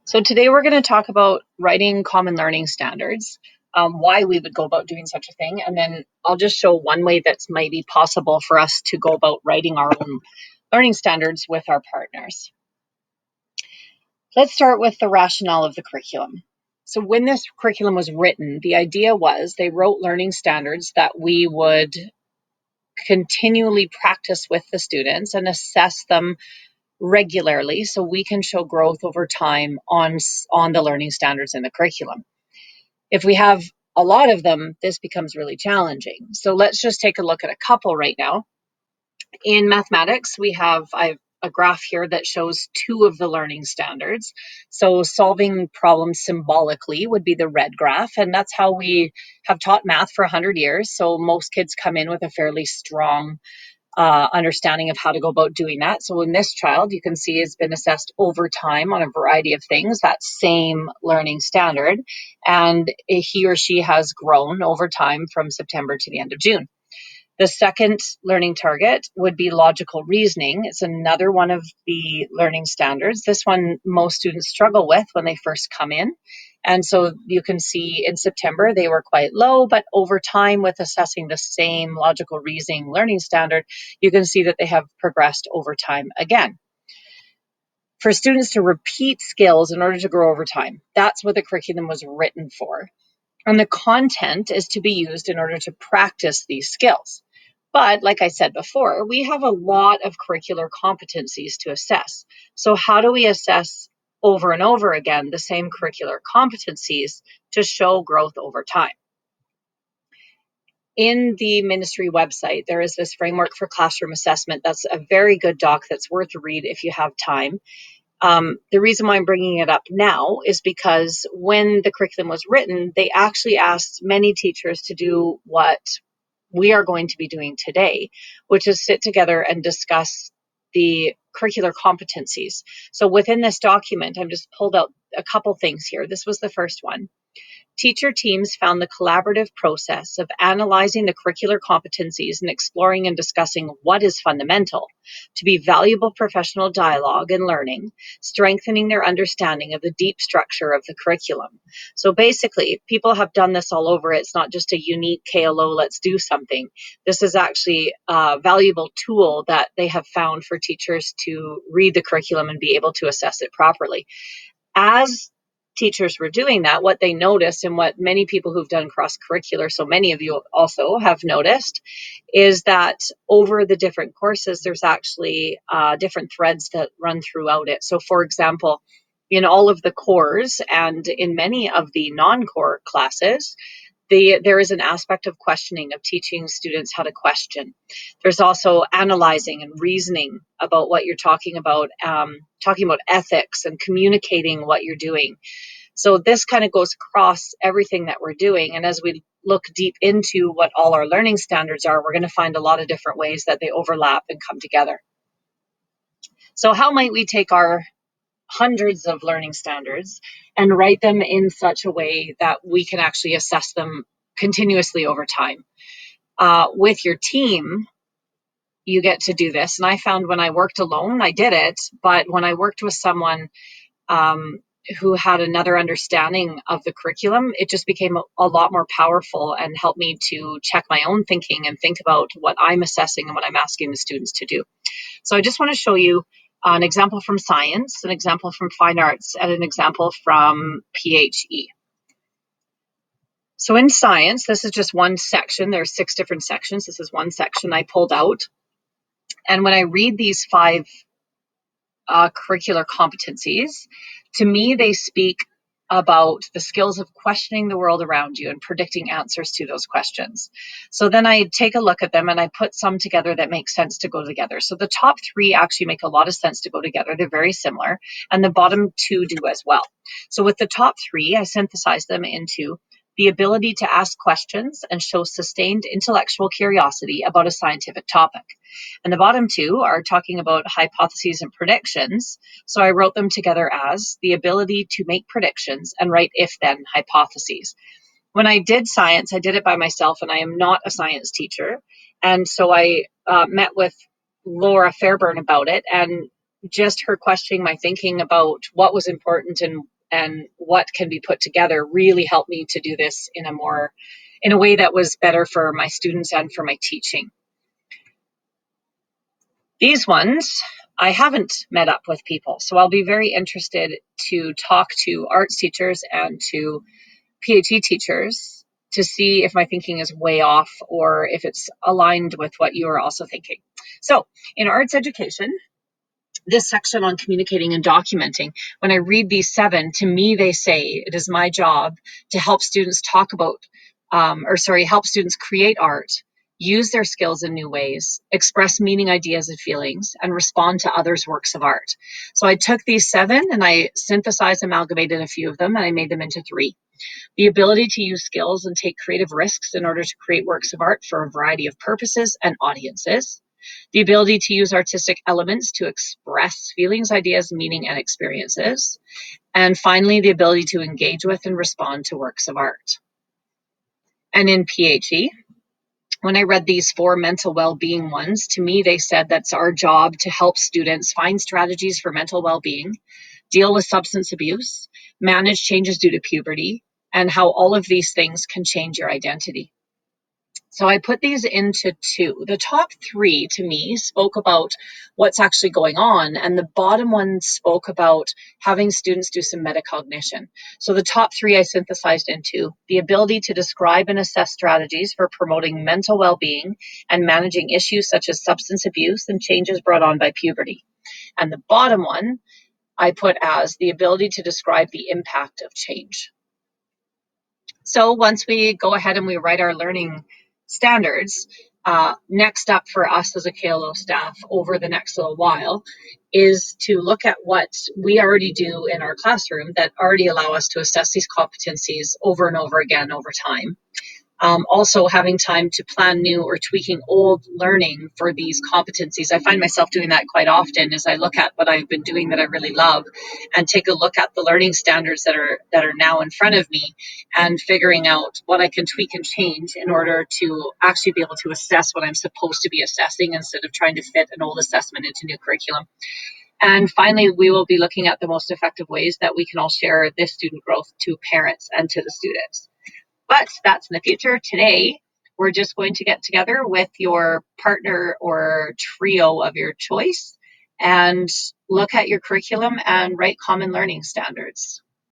So today we're going to talk about writing common learning standards, why we would go about doing such a thing, and then I'll just show one way that's maybe possible for us to go about writing our own learning standards with our partners. Let's start with the rationale of the curriculum. So when this curriculum was written, the idea was they wrote learning standards that we would continually practice with the students and assess them regularly so we can show growth over time on the learning standards in the curriculum. If we have a lot of them, this becomes really challenging. So let's just take a look at a couple right now. In mathematics, I've a graph here that shows two of the learning standards. So solving problems symbolically would be the red graph, and that's how we have taught math for 100 years. So most kids come in with a fairly strong understanding of how to go about doing that. So in this child, you can see has been assessed over time on a variety of things, that same learning standard, and he or she has grown over time from September to the end of June. The second learning target would be logical reasoning. It's another one of the learning standards. This one most students struggle with when they first come in. And so you can see in September they were quite low, but over time with assessing the same logical reasoning learning standard, you can see that they have progressed over time again. For students to repeat skills in order to grow over time, that's what the curriculum was written for. And the content is to be used in order to practice these skills. But like I said before, we have a lot of curricular competencies to assess. So how do we assess over and over again the same curricular competencies to show growth over time? In the ministry website, there is this framework for classroom assessment. That's a very good doc that's worth a read if you have time. The reason why I'm bringing it up now is because when the curriculum was written, they actually asked many teachers to do what we are going to be doing today, which is sit together and discuss the curricular competencies. So within this document, I've just pulled out a couple things here. This was the first one. Teacher teams found the collaborative process of analyzing the curricular competencies and exploring and discussing what is fundamental to be valuable professional dialogue and learning, strengthening their understanding of the deep structure of the curriculum. So basically, people have done this all over. It's not just a unique KLO, let's do something. This is actually a valuable tool that they have found for teachers to read the curriculum and be able to assess it properly. As teachers were doing that, what they noticed, and what many people who've done cross-curricular, so many of you also have noticed, is that over the different courses, there's actually different threads that run throughout it. So for example, in all of the cores and in many of the non-core classes, there is an aspect of questioning, of teaching students how to question. There's also analyzing and reasoning about what you're talking about ethics and communicating what you're doing. So this kind of goes across everything that we're doing. And as we look deep into what all our learning standards are, we're going to find a lot of different ways that they overlap and come together. So how might we take our hundreds of learning standards and write them in such a way that we can actually assess them continuously over time? With your team, you get to do this. And I found when I worked alone, I did it. But when I worked with someone who had another understanding of the curriculum, it just became a lot more powerful and helped me to check my own thinking and think about what I'm assessing and what I'm asking the students to do. So I just want to show you an example from science, an example from fine arts, and an example from PHE. So in science, this is just one section. There's 6 different sections. This is one section I pulled out. And when I read these 5 curricular competencies, to me, they speak about the skills of questioning the world around you and predicting answers to those questions. So then I take a look at them and I put some together that make sense to go together. So the top 3 actually make a lot of sense to go together. They're very similar. And the bottom 2 do as well. So with the top 3, I synthesize them into the ability to ask questions and show sustained intellectual curiosity about a scientific topic. And the bottom 2 are talking about hypotheses and predictions. So I wrote them together as the ability to make predictions and write if-then hypotheses. When I did science, I did it by myself, and I am not a science teacher. And so I met with Laura Fairburn about it, and just her questioning my thinking about what was important and and what can be put together really helped me to do this in a way that was better for my students and for my teaching. These ones, I haven't met up with people, so I'll be very interested to talk to arts teachers and to PhD teachers to see if my thinking is way off or if it's aligned with what you are also thinking. So, in arts education, this section on communicating and documenting, when I read these 7, to me, they say it is my job to help students help students create art, use their skills in new ways, express meaning, ideas, and feelings, and respond to others' works of art. So I took these 7 and I synthesized, amalgamated a few of them, and I made them into 3. The ability to use skills and take creative risks in order to create works of art for a variety of purposes and audiences. The ability to use artistic elements to express feelings, ideas, meaning, and experiences. And finally, the ability to engage with and respond to works of art. And in PhD, when I read these 4 mental well-being ones, to me, they said that's our job to help students find strategies for mental well-being, deal with substance abuse, manage changes due to puberty, and how all of these things can change your identity. So I put these into 2. The top 3 to me spoke about what's actually going on, and the bottom one spoke about having students do some metacognition. So the top 3 I synthesized into the ability to describe and assess strategies for promoting mental well-being and managing issues such as substance abuse and changes brought on by puberty. And the bottom one I put as the ability to describe the impact of change. So once we go ahead and we write our learning standards, next up for us as a KLO staff over the next little while is to look at what we already do in our classroom that already allow us to assess these competencies over and over again over time. Also having time to plan new or tweaking old learning for these competencies. I find myself doing that quite often as I look at what I've been doing that I really love and take a look at the learning standards that are now in front of me and figuring out what I can tweak and change in order to actually be able to assess what I'm supposed to be assessing instead of trying to fit an old assessment into new curriculum. And finally, we will be looking at the most effective ways that we can all share this student growth to parents and to the students. But that's in the future. Today, we're just going to get together with your partner or trio of your choice and look at your curriculum and write common learning standards.